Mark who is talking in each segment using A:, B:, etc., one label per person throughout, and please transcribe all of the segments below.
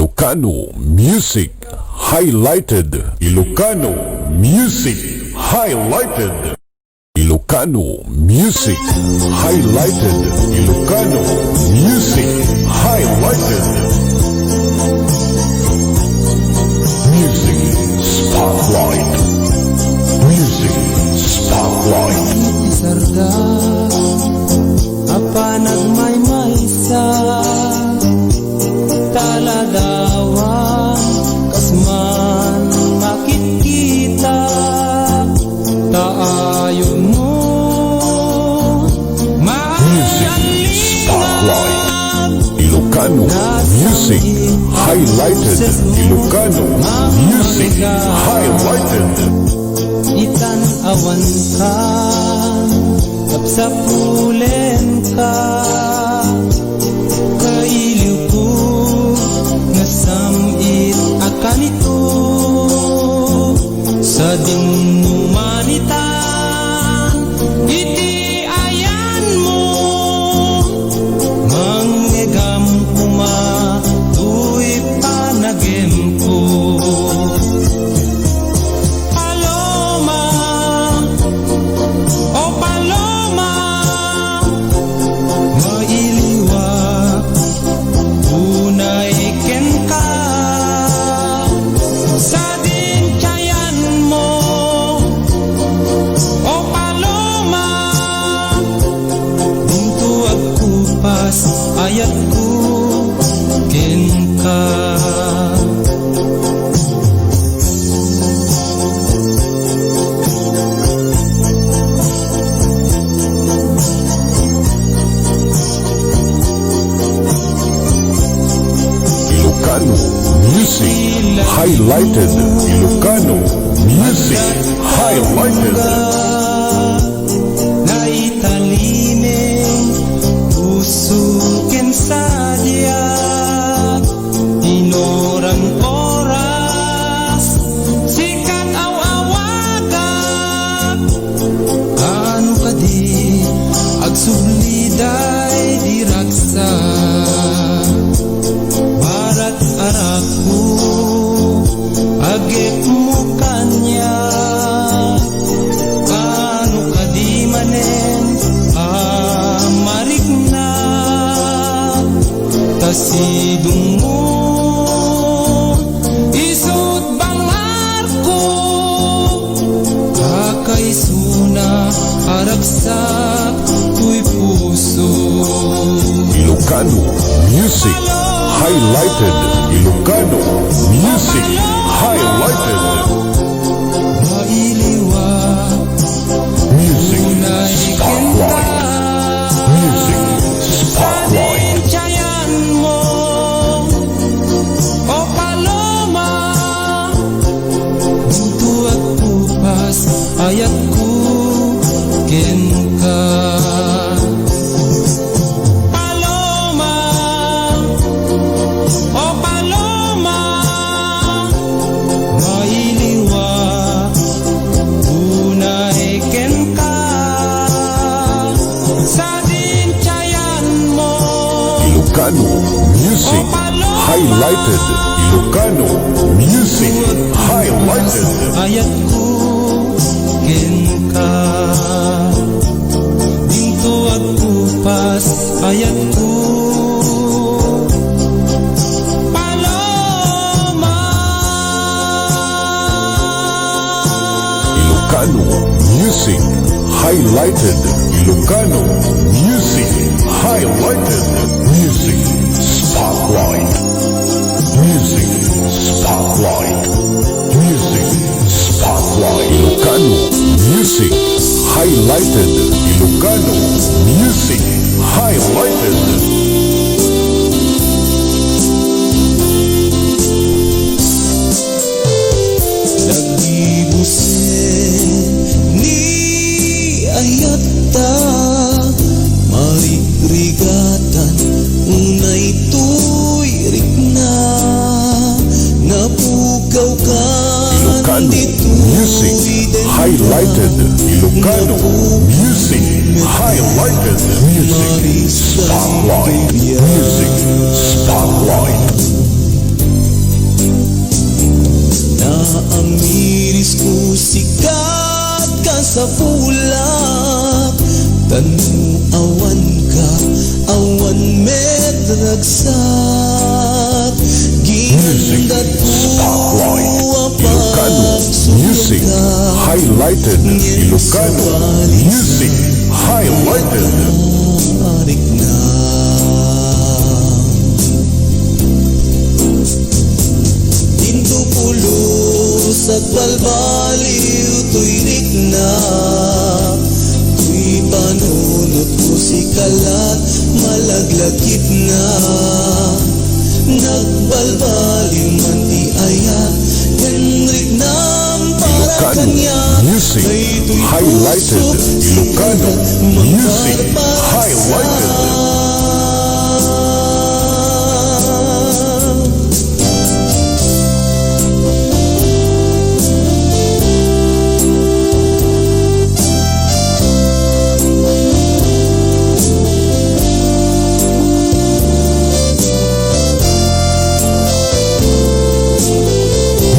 A: Ilocano Music Highlighted. Ilocano Music Highlighted. Ilocano Music Highlighted. Ilocano Music Highlighted. Music Spotlight. Music Spotlight.
B: Sarda apa nagmaymaysa taladawan kasman makikita taayon mo
A: Music Spotlight. Ilocano Music Highlighted. Ilocano Music Highlighted.
B: Itan-awan ka kapsapulen ka kailiw ko nasamit akan ito sa dinumanitan iti ayan mo manggegam kuma tuy panagem ko ayat ko ken ka
A: Ilocano Music Highlighted. Ilocano Music Highlighted.
B: Usukin sadia inoran oras sikat aw-awagan ano kadi agsubliday diraksa barat araku agek mo kanya ano kadi manen marikna tasidung mo isut bangar ko kakaisuna haragsak tuy puso
A: Ilocano Music Highlighted. Ilocano Music Highlighted.
B: mailiwa
A: Music Spotlight. Music Spotlight.
B: Jayan mo o paloma Buntu at pupas ayat ko ken ka Paloma o paloma mailiwa unay ken ka sa
A: Ilocano Music Highlighted. Ilocano Music Highlighted.
B: ayat ko ken ka dito at pupas ayat ko paloma
A: Ilocano Music Highlighted. Ilocano Music Highlighted. Music Spotlight. Music Spotlight. Music Spotlight. Ilocano Music Highlighted. Ilocano Music Highlighted.
B: ayata marigrigatan unay tuyrik na napugaw ka
A: Ilocano Music Highlighted. Ilocano Music Highlighted. Music Spotlight. Music Spotlight.
C: ang iris ko sikat ka sa bulak. Tanuawan ka, awan med ragsak. Ginandat ko
A: Ilocano Music Highlighted. Ilocano Music Highlighted.
C: arik na. Pinto pulos at balbaliw tuirik na. Tuy panunot ko si kalat malaglagit na. Nagbalbaliw man ti ayat Henrik nam para
A: Ilocano
C: kanya.
A: Music Highlighted. Ilocano Music Highlighted.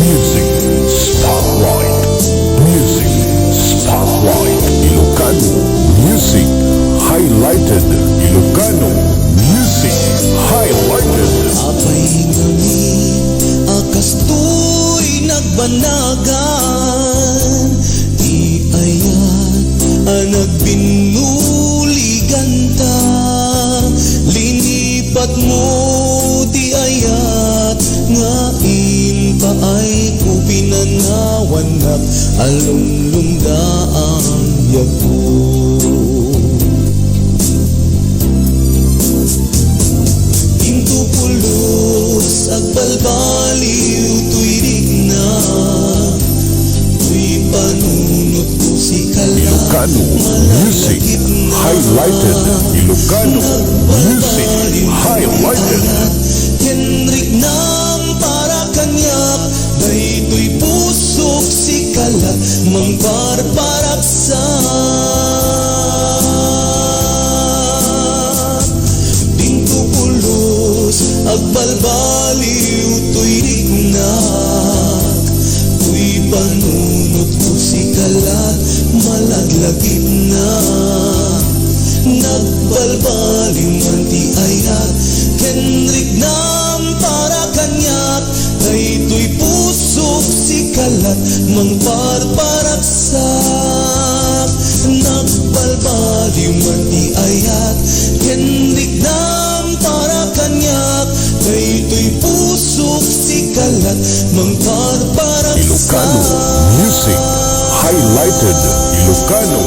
A: Music Spotlight. Music Spotlight. Ilocano Music Highlighted. Ilocano Music Highlighted.
C: Apay ngami akas tuy nagbanagan. Di ayat nagbinuligan ta. Linipat mo di ayat nga impaay ko pinanawanak. Alumlumdaang yapo. Pinto pulos at balbaliw tuirik na. Tuy panunot ko si kalat
A: Ilocano Music Highlighted. Ilocano Music Highlighted.
C: Henrik nam para kanyak. Daytoy pusok si kalat mangbarbaraksak. Pinto pulos ag balbaliw tuirik na. Tuy panunot ko si kalat malaglagit na. Nagbalbaliw man ti ayat Henrik nam para kanyak. Daytoy pusok si kalat mangbarbaraksak. Nagbalbaliw man ti ayat Henrik nam para kanyak. Daytoy pusok si kalat mangbarbaraksak.
A: Ilocano Music Highlighted. Ilocano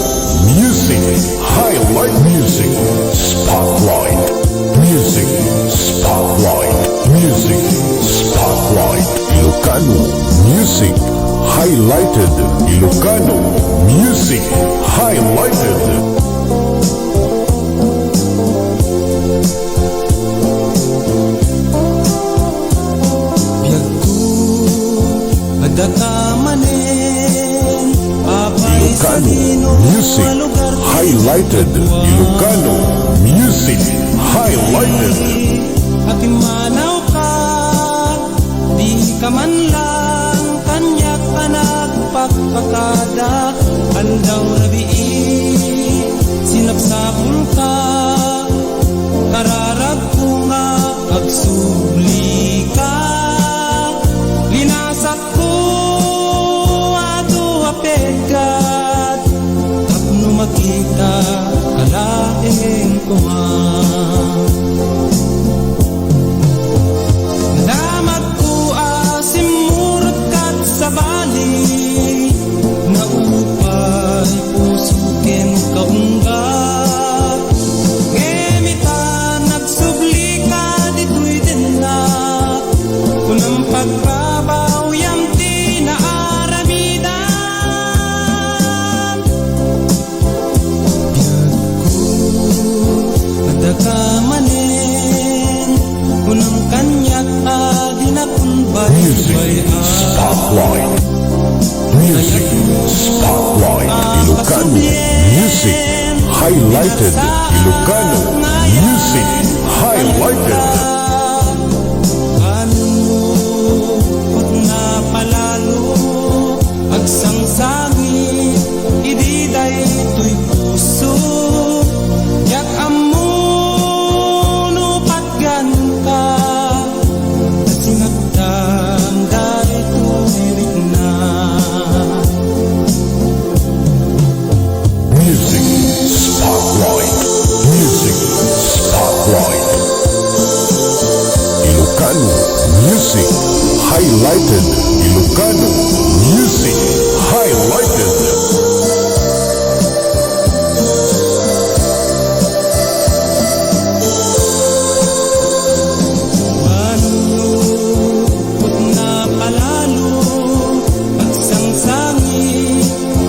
A: Music Highlight. Music Spotlight. Music Spotlight. Music Spotlight. Ilocano Music Highlighted. Ilocano Music Highlighted.
B: Biyag ko adakamanen apay sa
A: Ilocano
B: dinong
A: Music
B: lugar
A: Highlighted. Ilocano Music Highlighted.
B: at imanaw ka di ka man lang kanyak ka nagpakpakada. Andaw rabii sinapsapul ka kararag ko nga agsubli ka. Linasat ko ato apegat tapno makita kalaeng ko nga. Damat ko asimurot kat sa bali na upay pusukin kaunggat. Ngemitan nagsubli ka dito'y din na kunang pagtrabaho yam di na aramidan. Biyag ko adakamanen kunang kanyak adin akong
A: Music
B: baybay
A: Spotlight. Music Spotlight. Ilocano Music Highlighted. Ilocano Music Highlighted.
B: Ano pag napalalo
A: highlighted Ilocano music highlighted.
B: Malulupot na palalo pagsangsangi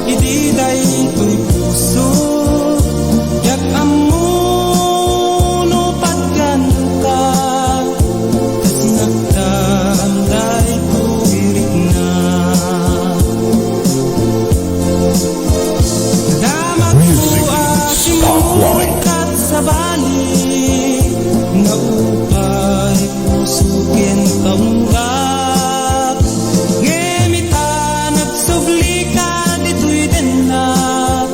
B: ididay to'y puso yak amuno pagkano ka kasi nagdaday tuwirik na damat
A: Music
B: ko
A: Spotlight.
B: asimukat sa bali naupay pusukin kaunggap ngemitan nagsubli ka dito'y denap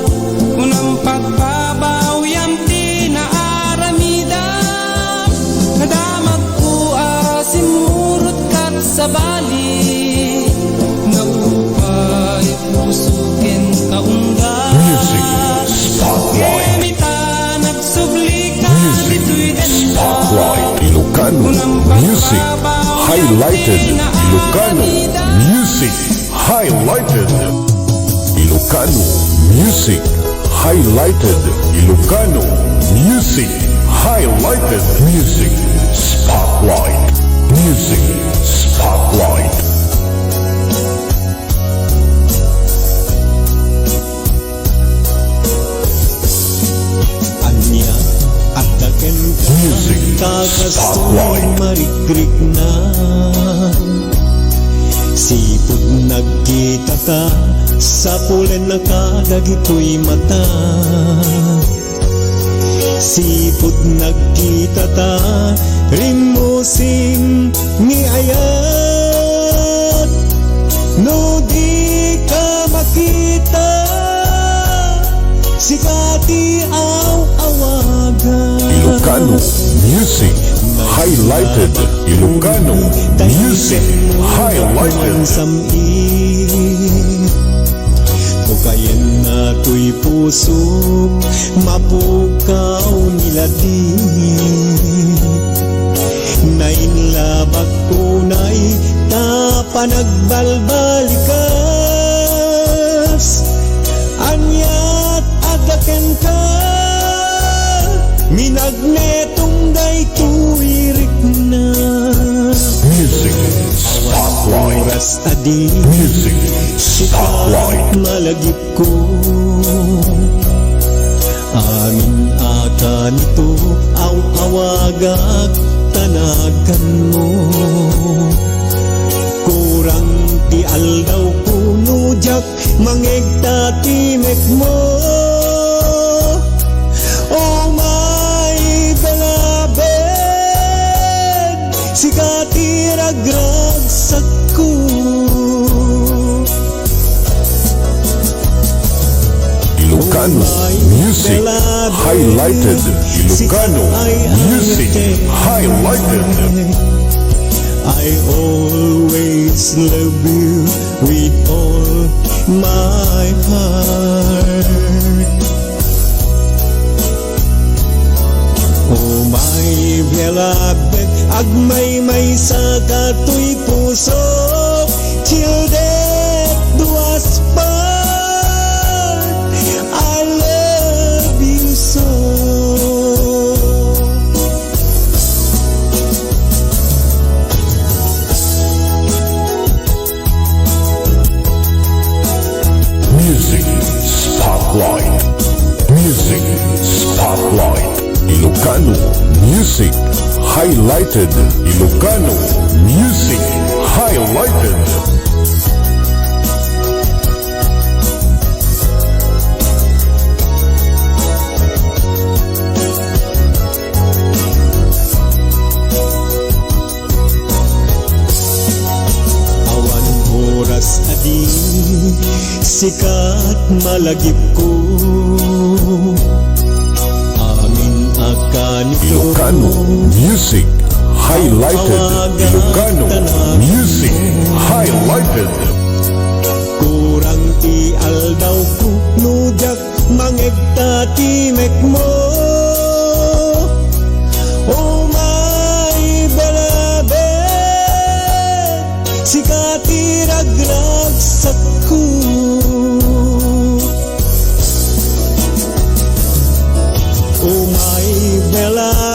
B: unang pagbabaw yam tinaaramidam nadamat ko asimurot kat sa bali naupay pusukin kaunggap
A: Music Spotlight.
B: ngemitan nagsubli ka
A: Music
B: dito'y denap
A: Spotlight Ilocano music highlighted Ilocano music highlighted Ilocano music highlighted Ilocano music highlighted music spotlight music spotlight.
C: Anya at daken
A: Music
C: kagastoy
A: Spotlight.
C: marikrik na sipod nagkita ka sa pulen na kadagitoy mata sipod nagkita ta rimusing ni ayat no di ka makita sikati awagan
A: Ilocano music highlighted Ilocano music highlighted.
C: Tukayan na to'y puso mapukaw nila di nainlabag tunay ta panagbalbalikas anyat agaken ka minagnetong day tuwirik na
A: Music spotlight.
C: oras adi
A: Music spotlight.
C: malagip ko amin akan ito awagak tanagan mo kurang ti aldaw kuno jak mangegta timek mo oh my beloved sikati ragragsak ko
A: Ilocano music highlighted Ilocano music highlighted.
C: I always love you with all my heart. Oh my beloved, agmay-may sa kato'y puso, till death do us part. I love you so.
A: Music spotlight. Music spotlight. Ilocano music highlighted. Ilocano music highlighted.
C: Awan oras adi sikat malagip ko amin akan ito
A: Ilocano music highlighted. Ilocano music highlighted.
C: kurang ti aldaw ko nujak mangegta timek mo oh my beloved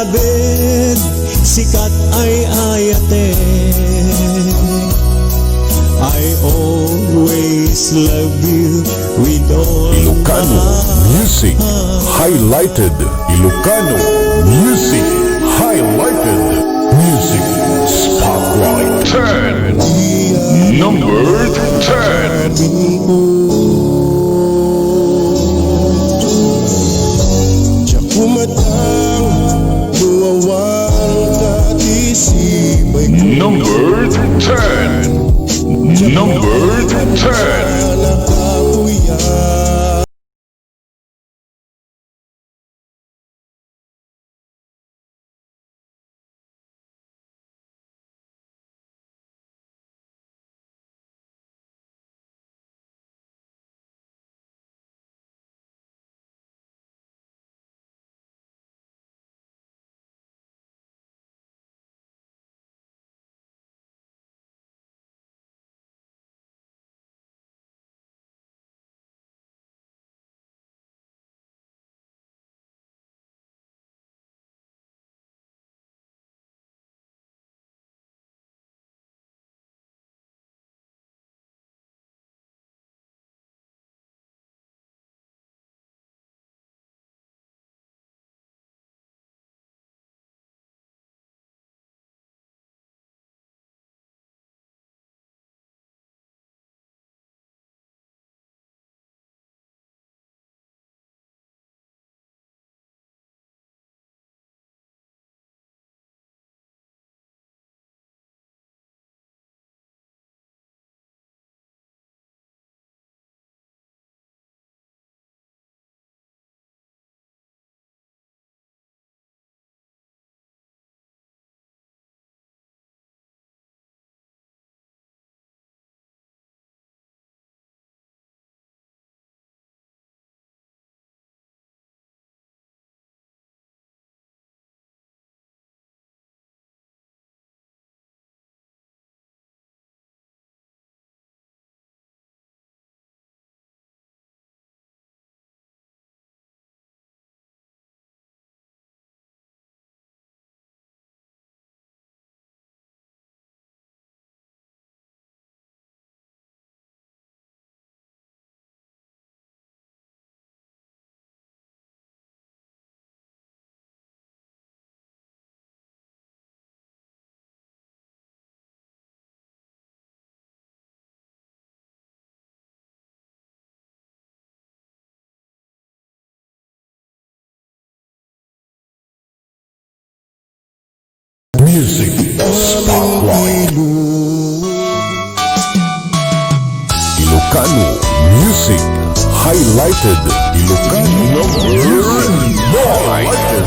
C: labid, sikat ay ayate. I always love you with all
A: Ilocano music highlighted. Ilocano music highlighted. Music spotlight. 10. Number 10.
C: Kumatang buwawang katisibay ko.
A: Number 10. Number 10.
C: Nakakuya.
A: Music spotlight. Ilocano music highlighted. Ilocano music highlighted.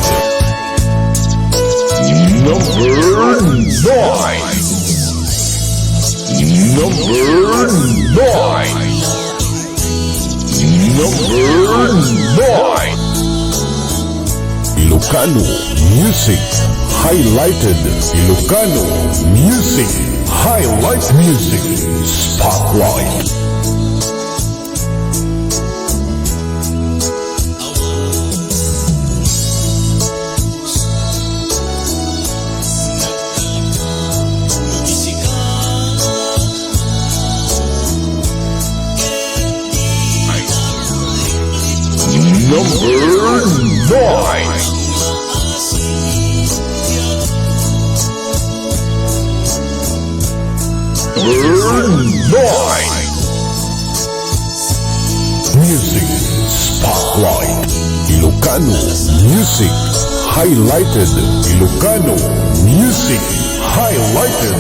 A: Number 9. Number 9. Number 9. Ilocano music highlighted. Ilocano music highlight. Music spotlight. Number 9. Music spotlight. Ilocano music highlighted. Ilocano music highlighted.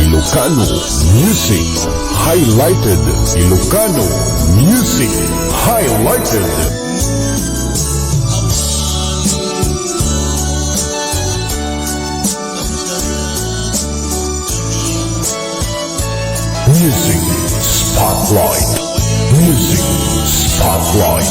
A: Ilocano music highlighted. Ilocano music highlighted. Music Spotlight. Music Spotlight.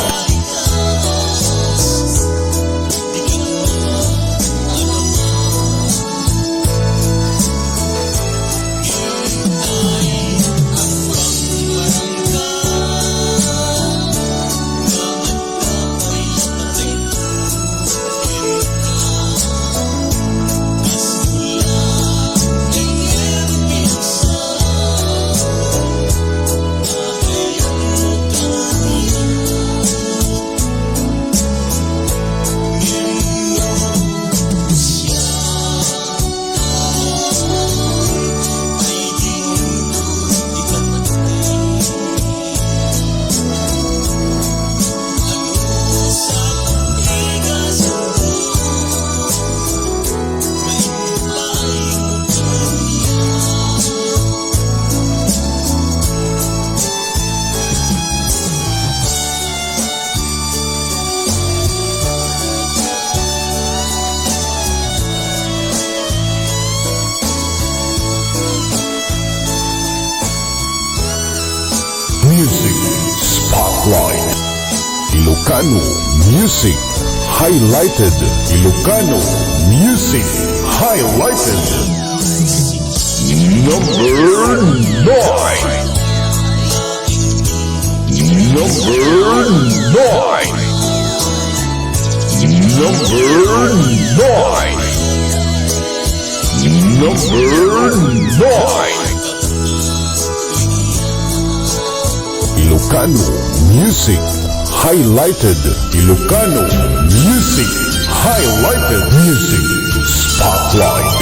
A: Music Spotlight. Ilocano Music Highlighted. Ilocano Music Highlighted. Number 9. Number 9. Number 9. Number 9. Ilocano Music Highlighted. Ilocano Music Highlighted. Music Spotlight.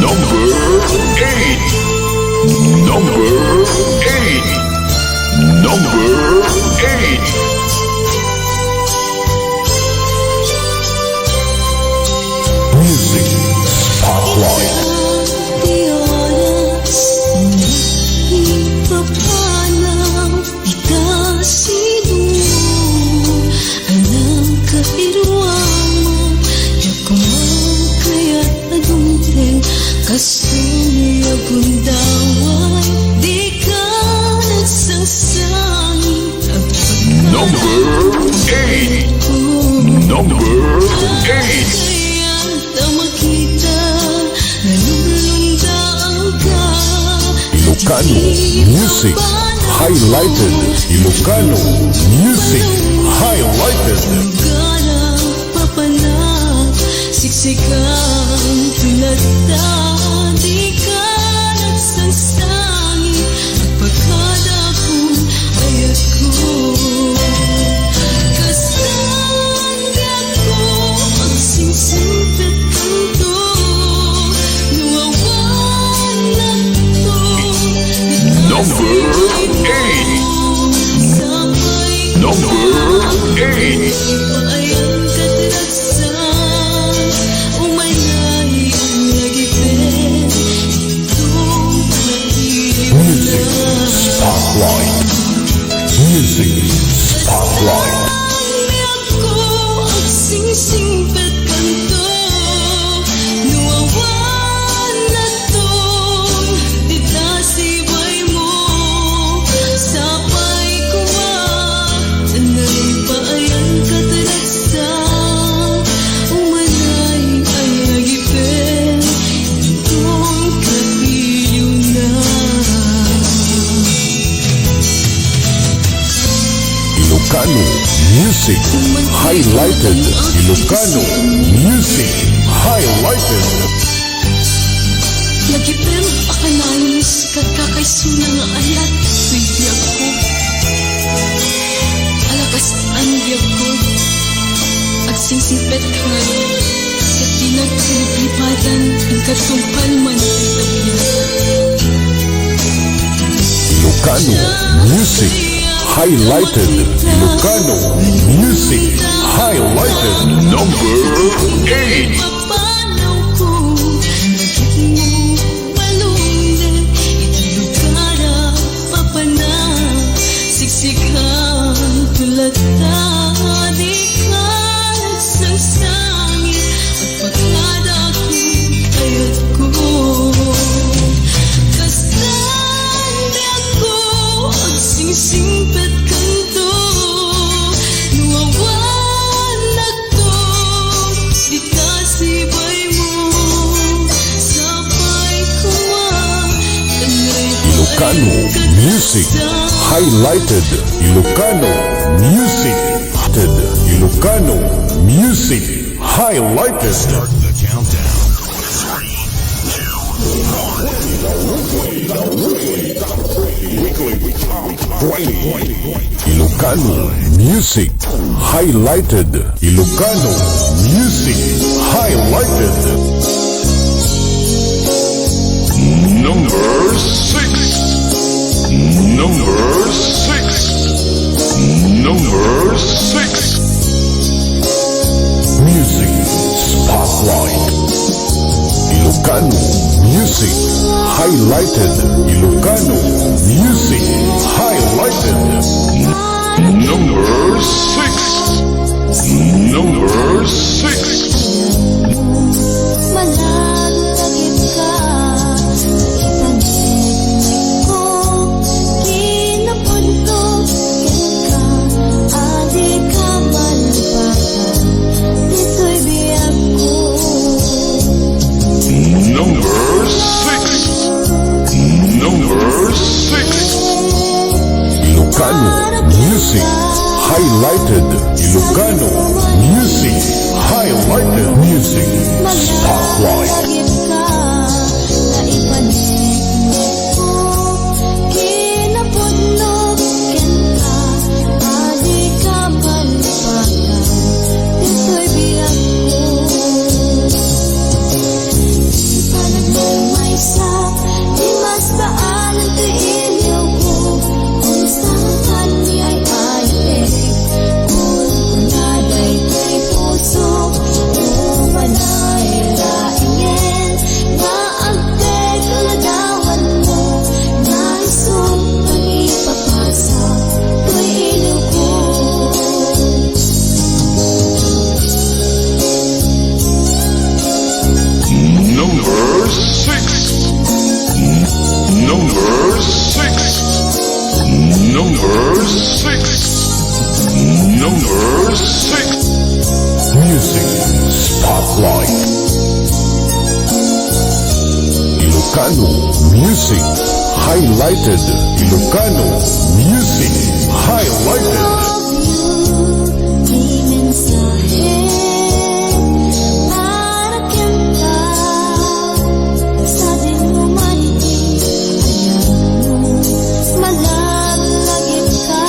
A: Number 8. Number 8. Number 8. Music Spotlight.
D: Kasuya bundaway, di ka nagsasangi.
A: Number 8. Number 8.
D: Kayang tamakita, nalulundaan ka.
A: Ilocano Music Highlighted. Ilocano Music Highlighted.
D: Lugarang papanag, siksikang tulad di ka nagsasangi. At pagkadako ay ako. Kasanda ko ang singsipit kanto. Nuwawala ko.
A: Number 8. Number 8.
D: Paayang katilagsan. Umanay ang nagipin.
A: Music Spotlight. Music Spotlight.
D: Ako ang singsingpit kanto. Nuwawala tong itasibay mo. Sapay kuwa, tanay paayang katalagsan. Umanay ang nagipin. Itong kapiyo na.
A: Ilocano Music Highlighted. Ilocano Music Highlighted.
D: Nagipin akalanis kakakaisuna nga ayat. Biyag ko. Alakas ang biyag ko. Agsingsipet ka nga. Kat di nagpilipadan ang katungkal man ang tabihan.
A: Ilocano Music Highlighted. Ilocano Music Highlighted. Number 8.
D: Papanaw ko, naging mo balungan. Itilugara, papanang, siksikan, tulad na, di ka nagsasangit. At pagkada ko, ay
A: Ilocano music highlighted. Ilocano music highlighted. Ilocano music highlighted. Start the countdown. Ilocano music highlighted. Ilocano music highlighted. Number 6. Number 6. Number 6. Music Spotlight. Ilocano music highlighted. Ilocano music highlighted. Number 6. Number 6.
E: Malagagit ka, ipanig ko, kinapuntok ka, adi ka malipatan, dito'y biyag ko.
A: Number 6. Number 6. Ilocano music highlighted. Ilocano music highlighted. Music Spotlight.
E: Malagagit ka, na ipanig ko, kinapuntok ka, adi ka malipatan, dito'y biyag ko. May sa di mas baalan tiin niyo ko kung saan ni ay ayos kung kunaday kay puso umanay laingin na ang kaladawan mo na isong ang ipapasa ko'y inuko.
A: Number 6. Number 6. Number 6. Number 6. Music Spotlight. Ilocano music highlighted. Ilocano music highlighted.
E: May mensahe para kanta sa ating humanity. Ayaw mo malagagit ka,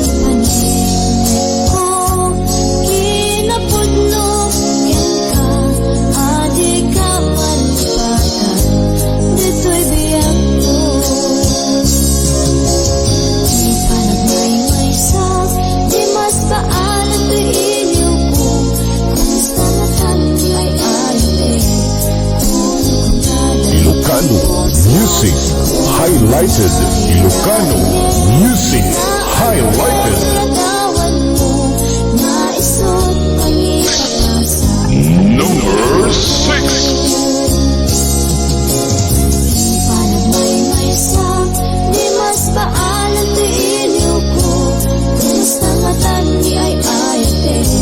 E: ipanig ko, kinapudlok ka, adi ka malipatan, dito'y biyag ko. Di pa nagmaymay sa di mas paalan tiin niyo ko kung saan ay ayos kung kunaday
A: Ilocano music highlighted. Ilocano music highlighted.
E: kaladawan mo na isot ang ipapasa.
A: Number 6.
E: Di pa nagmaymay sa di mas paalan tiin niyo ko kung saan ay ayos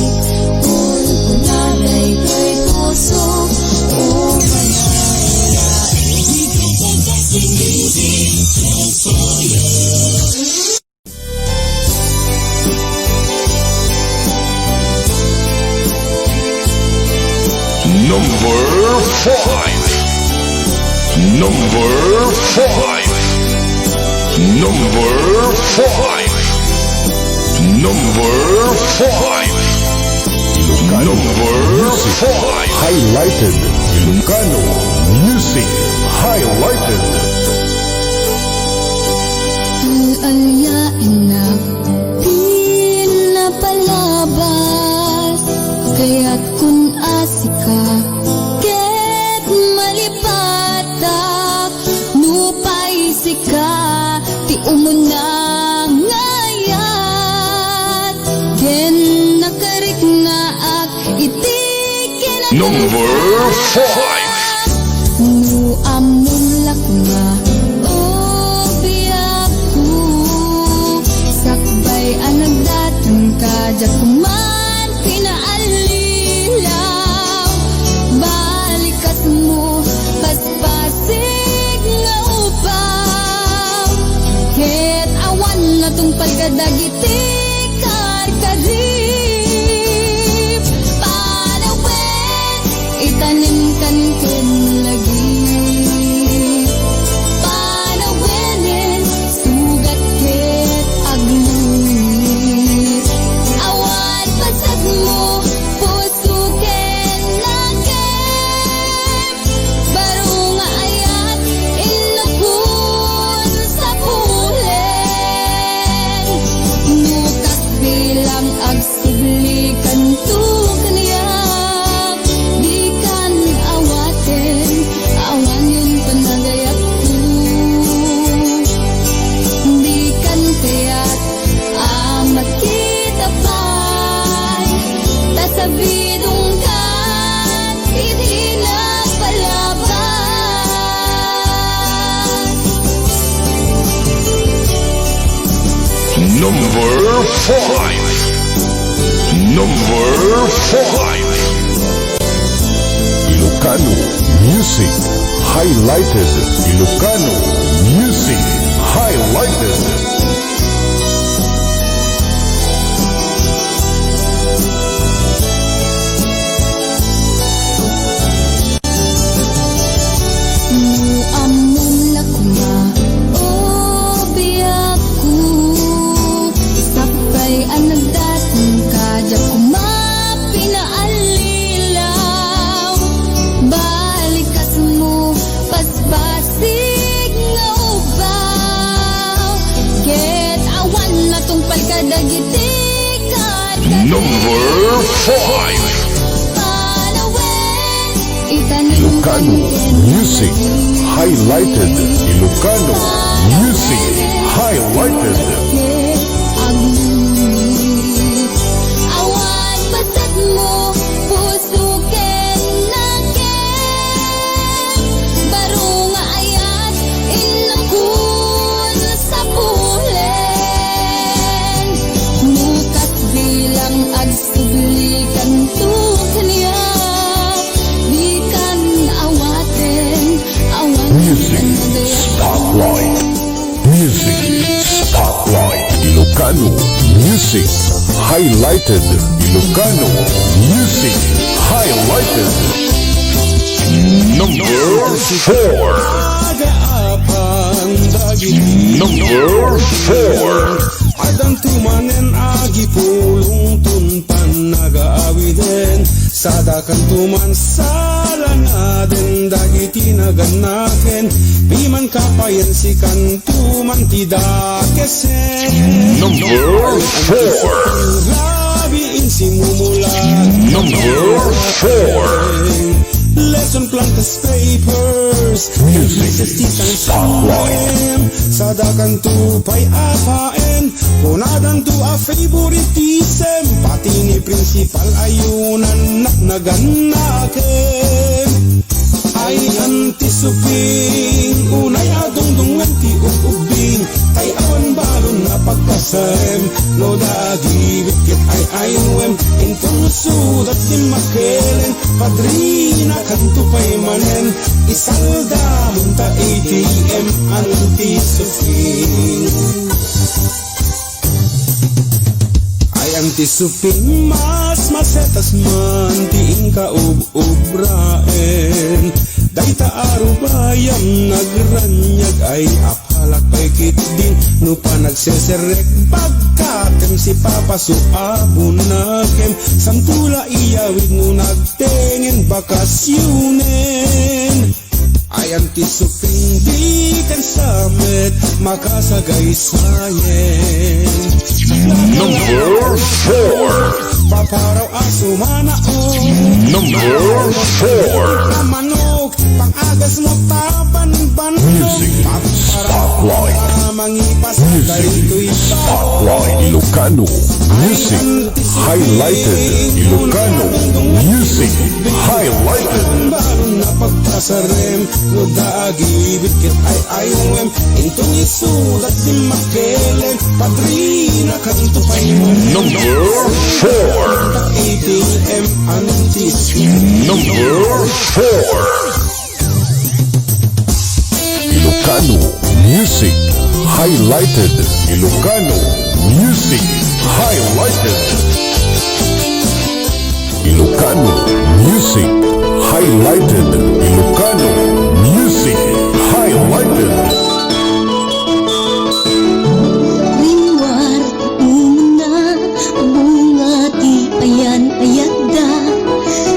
E: kung kunaday kay puso
A: Number 5. Number 5. Number 5. Number 5. Number 5. Highlighted. Ilocano music highlighted.
E: Alyain na pinapalabas kaya't kung asika ket malipatak nupay sika ti umuna ngayat ken nakarik nga ak iti
A: Number 5.
E: nu amulak nga o biyag ko sakbay ang nagdatang kadyak kuman pinaalilaw balikas mo paspasig nga upay dagiti karkarib. Panawin, itanim kan ken lagi. Panawinin, sugat ket agluit. Awan pasag mo, puso ken nakem. Baro nga ayat, inakun sa pulen. Nukat bilang agsubli kanto kaniyak. Di kan awaten, awanin panagayat ko. Di kan kaya't amat kita pa'y tasabidong kan hindi nagpalabas.
A: Number 5. Number 5.
F: Ilocano Music Highlighted. Ilocano Music Highlighted.
E: Among lakma o biyak ko. Sapay ang nagdatong kadya kuma pinaalilaw. Balikas mo pasbasig nga ubaw. Ket awan na tong palkadagiti
A: Number 5.
E: panawin. Itanim
F: Ilocano Music Highlighted. Ilocano Music Highlighted.
E: Awan basag mo, puso ken nakem. Baro nga ayat, inakun sa pulen. Mukat bilang agsubli kanto kaniyak. Di kan awaten, awan
F: Music Spotlight. Music Spotlight. Ilocano Music Highlighted. Ilocano Music Highlighted.
A: Number 4.
C: Agaapang dagiti
A: Number 4.
C: Adang tumanen agi pulong tunpan nagaawiden. Sadakan tuman salangaden dagiti naganaken. Biman kapayan si kantuman tidakesen.
A: Number 4.
C: Grabe insimumulan.
A: Number 4.
C: Lesson plantas papers.
F: Music Spotlight.
C: Sadakan tupay apaen. Kunadan tu a favoritism. Pati ni principal ayunan na naganaken. Ay antisuping. Unay adungdungan ti ubing. Tay awan balon na pagkasem. No dagi bikit ay ayuem. Intong sudat ni makelen. Padrina kanto pa'y manen. Isalda munta ATM antisuping. Ay antisuping mas masetas man tiing kaub-ubraen. Dayta arubayam nagranyag ay apalak pa'y kitdin. No pa nagseserek pagkatem si Papa suabunakem. Samtula iyawid no nagtengin bakasyunen. Ay antisuping di kan samet makasagaysayen.
A: Number 4.
C: Paparaw aso manaon.
A: Number 4.
C: Manok pangagas mo taban-banog.
F: Music Spotlight.
C: Mangipas
F: Music Spotlight. Ilocano Music Highlighted. Ilocano Music Highlighted.
C: Balon na pagkasarem. No dagi bikit ay ayuem. Intong isulat di makelen. Padrina kanto pa'y
A: Number 4.
C: ATM antisuping.
A: Number 4.
F: Ilocano Music Highlighted. Ilocano Music Highlighted. Ilocano Music Highlighted. Ilocano Music Highlighted.
E: Rinwar una bunga ti ayan-ayat da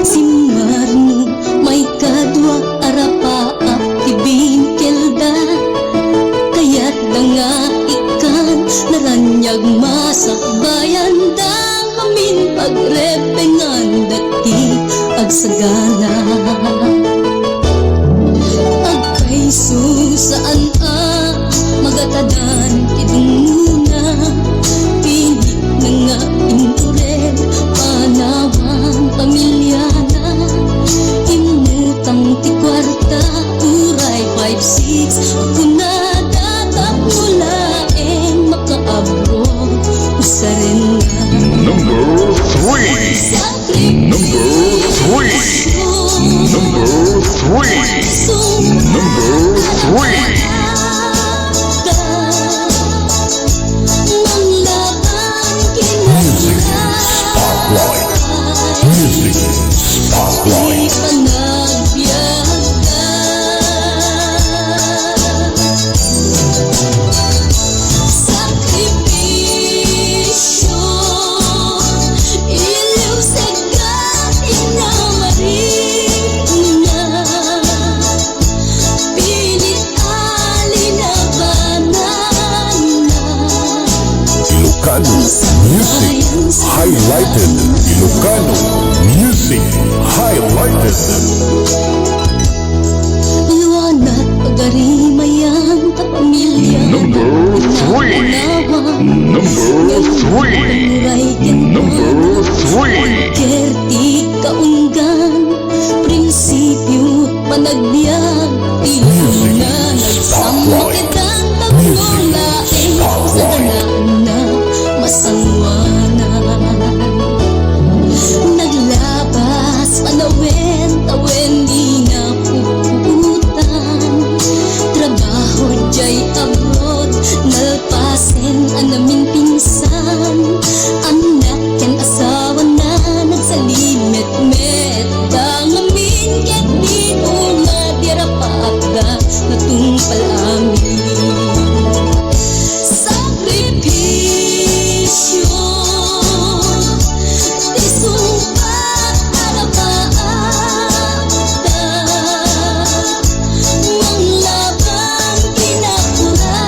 E: Simmarno may kadwa arapa ti bingkel da Kaya't da nga ikan naranyag masakbayan da Amin pagrepengan dati agsagana Agkay susaan magatadan idunguna Pinik na nga intured panawang pamilyana Imutang ti kwarta uray 5-6 Ako na datap mula makaabro Usarin na
A: Number 3. Number 3. Number 3. Number 3.
F: Music Spotlight. Music Spotlight. Ilocano Music Highlighted. Ilocano Music Highlighted.
E: Liwanat pagarimayan kapamilya
A: Number 3. Number 3. Number 3.
E: Kerti kaunggan prinsipyo panagbiag
F: Music
E: na
F: Spotlight.
E: nagsamakitang
F: Music
E: pagmulaing sa
F: Spotlight.
E: danaan na masangwanan Naglabas panawin tawen di na puputan Trabaho jay abroad nalpasin anamin pinsan Anak yan asawa na nagsalimet-met Dangamin ket di una dirapat da natumpal amin Sakripisyo Isumpat arapaakta Manglabang kinakuray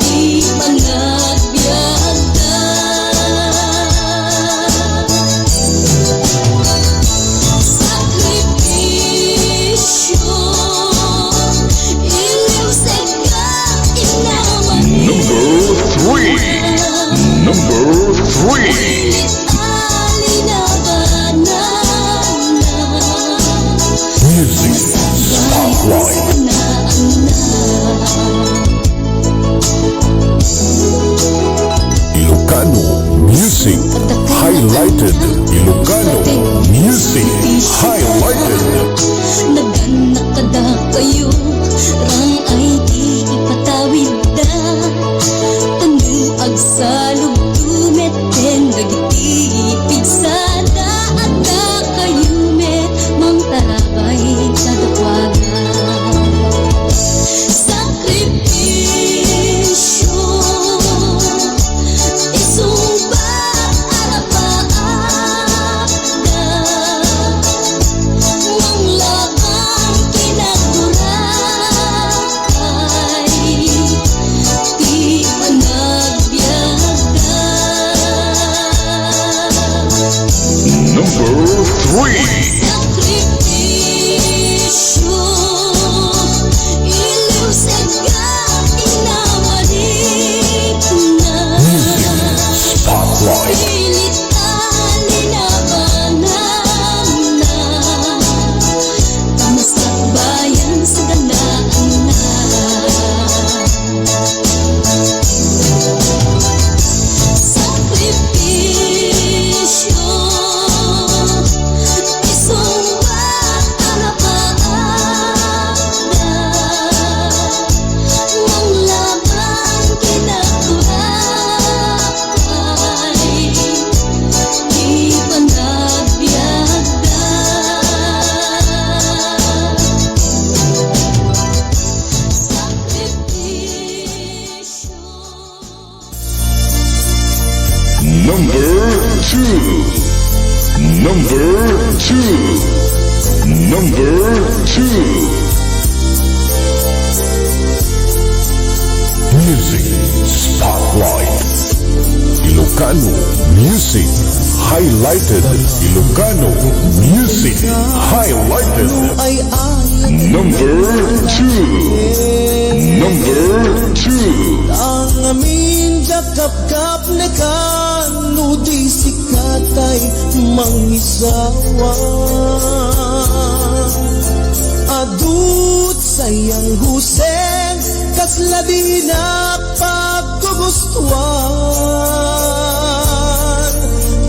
E: Di panagbiagda Sakripisyo Iliwsega inaman
A: Number 3. Number 3.
F: Music Spotlight. Ilocano Music Highlighted. Ilocano Music Highlighted.
E: Naganak kada kayo Rang ay di ipatawid da Tanuag sa lugtumet dagiti pigsada At da kayo met Mang tarabay kadakwaga Sakripisyo Isumbat arapaakda
A: Number 2. Number 2. Number 2.
F: Music Spotlight. Ilocano Music Highlighted. Ilocano Music Highlighted.
A: Number 2. Number 2.
C: Ang amin jakap-kap na kanu di sikatay mangisawa. Adut sayang huseng kaslabi na pagkugustuhan.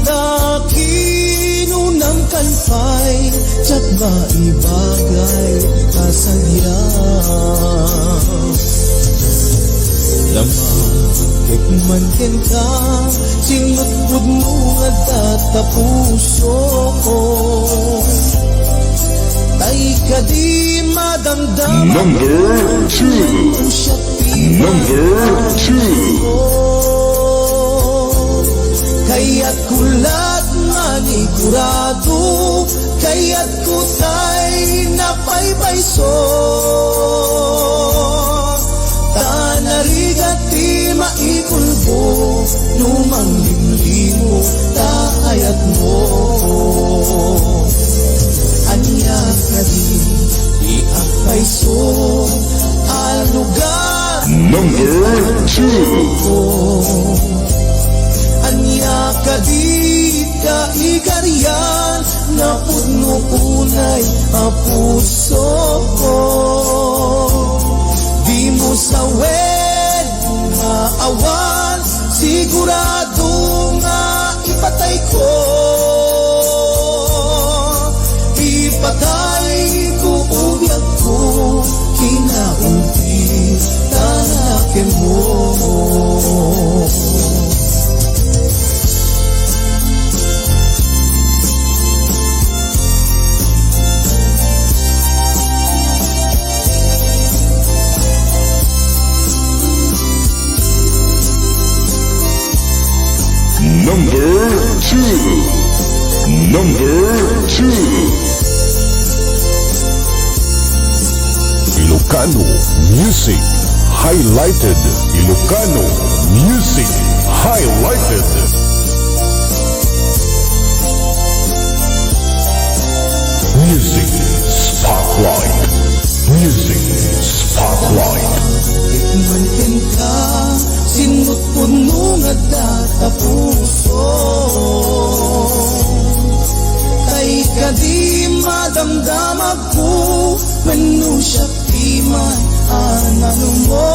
C: Nakinunang kalpay tsak ba ibagay kasagyan. Lamagit man ken ka, sinutbud mo nga datapuso ko. Tay ka di madamdaman
A: Number 2.
C: kung siya
A: Number 2.
C: kaya't kulat manigurado, kaya't kutay napaypayso. Tanarigati maikulbo, lumang limlimo, taayat mo. Anya ka di, iakpayso, alugar.
A: Number 2.
C: Anya ka di, kaikarian, napudno unay apuso ko. Di mo sawed nga awan, sigurado nga ipatay ko. Ipatay ko ubiyag ko, kinaunti tanakin mo.
A: Number 2. Number 2.
F: Ilocano Music Highlighted. Ilocano Music Highlighted. Music Spotlight. Music Spotlight.
C: Mantin ka, sinut puno nga datapuso. Kay ka di madamdamag ko, manu siya piman anano mo.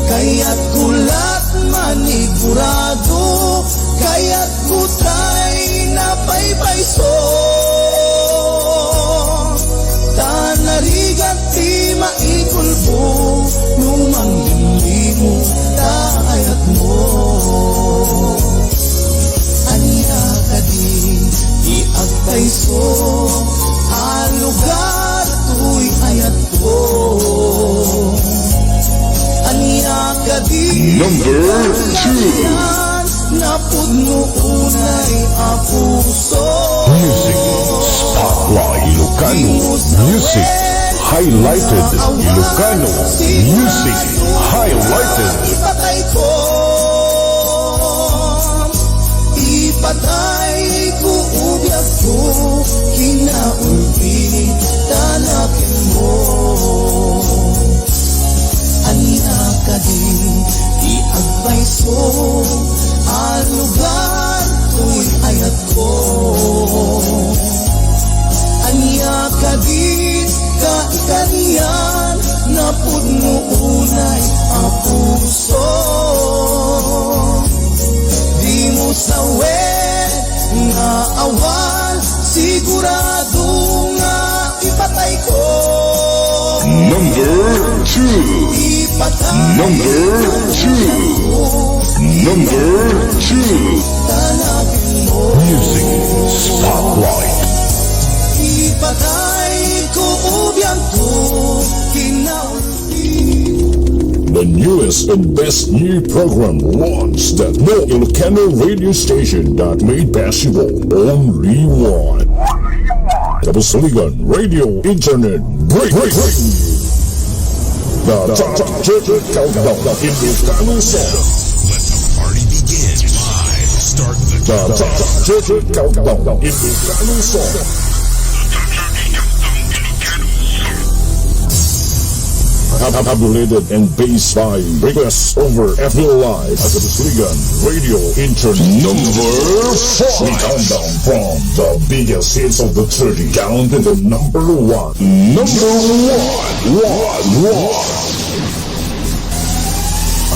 C: Kaya't kulat manigurado, kaya't kutay napaypayso. Tanarigati maikulbo, lumang limlimo, taayat mo. Anya ka di, iagpayso, alugar tuy ayat ko. Anya ka di,
A: Number 2.
C: napudno unay apuso.
F: Music Spotlight. Ilocano Music Highlighted. Ilocano Music Highlighted.
C: Ipatay ko, ipatay ko ubiyag ko, kinaulpi tanakin mo. Anya ka di, iagpayso, alugar tuy ayat ko. Anya ka di, kaikarian, napudno unay apuso. Di mo sawed nga awan, sigurado nga ipatay ko.
A: Number 2.
C: Ipatay
A: Number 2. Number 2.
C: tanagin mo.
F: Music Spotlight.
C: Ipatay ko ubiyang ko, kinaulpi.
F: The the newest and best new program launched at no Ilocano radio station that made possible only one. Kapusligan Radio Internet Break. The top countdown in Ilocano song.
A: Let the party begin. Live. Start the
F: The top countdown in Ilocano song. Tabulated and based by requests over FB Live at the Kapusligan Radio Internet. Number 4. We count down from the biggest hits of the 30 down to the number 1. Number 1.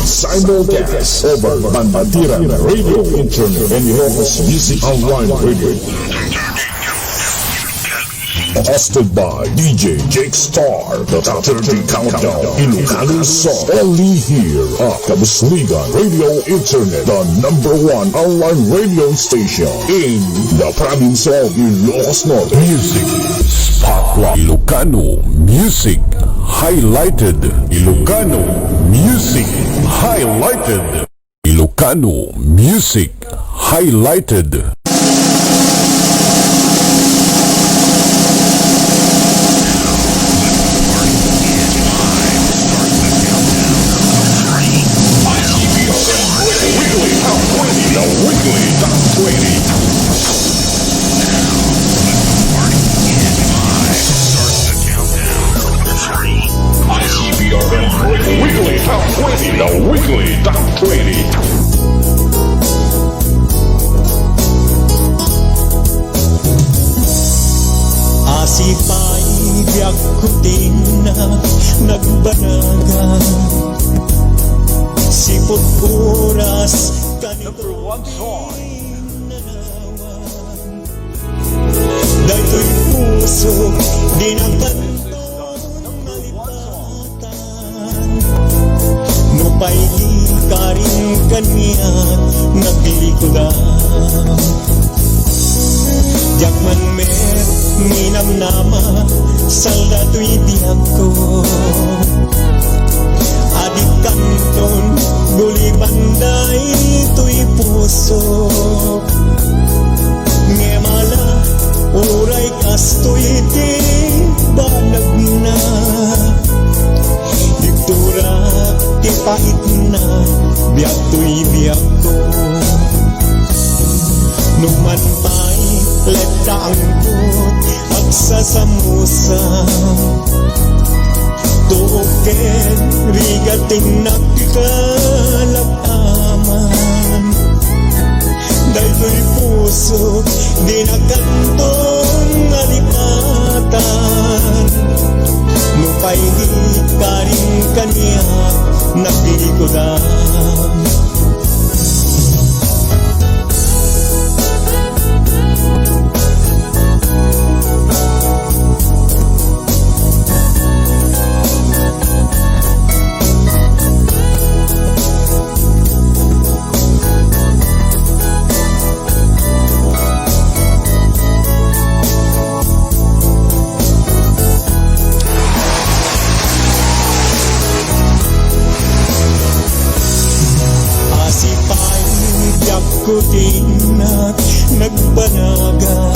F: Simulcast over Bandatiran Radio Internet and Ilocos Music Online Radio. Hosted by DJ Jake Star, the top 30 countdown Ilocano song. Only here at Kapusligan Radio Internet, the number 1 online radio station in the province of Ilocos Norte. Music Spotlight. Ilocano Music Highlighted. Ilocano Music Highlighted. Ilocano Music Highlighted. The weekly top 20.
B: Asipay biyak ko din na nagbanagan. Sipot oras number 1 song. Dahil puso di nakantong nalipatan. Nupay ka rin kanya naglikudan. Jakman minam nama salda tuy biyak ko. Adik kanton guli banday tuy puso. Ngemala uray kastoy di banag na. Diktura di pahit na biyak tuy biyak ko. Numan pa'y letang kot agsasamusa. Tuken rigating nagkalagaman. Dahil ko'y puso di nakantong alipatan. Nupay ka rin kanya naglikudan. Kutin at nagbanaga.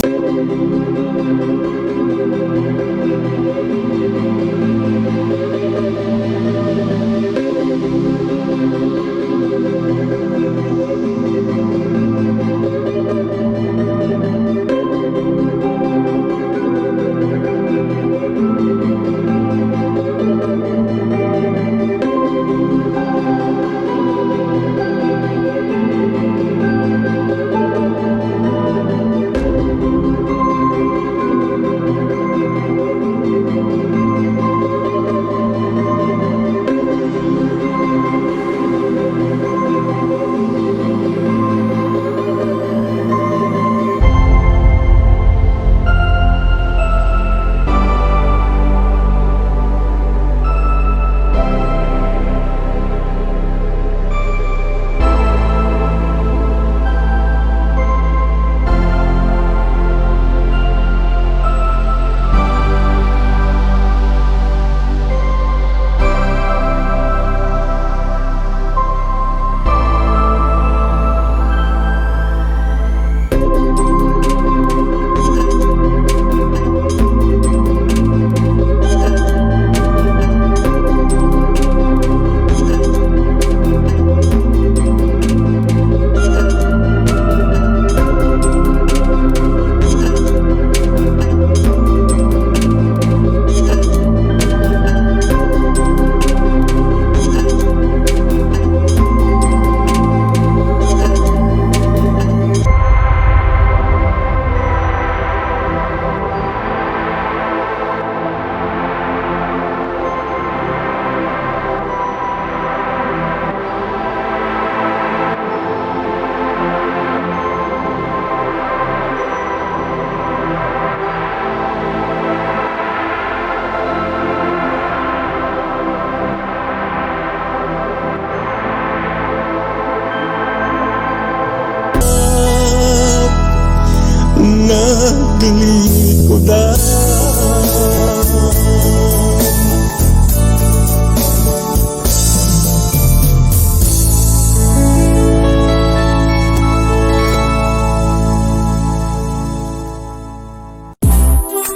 B: paglilikodan.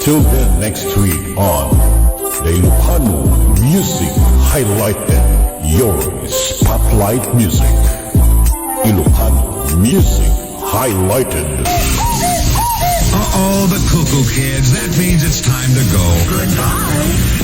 F: Till then next week on the Ilocano Music Highlighted, your Spotlight Music. Ilocano Music Highlighted.
A: Uh-oh, the cuckoo kids. That means it's time to go. Goodbye.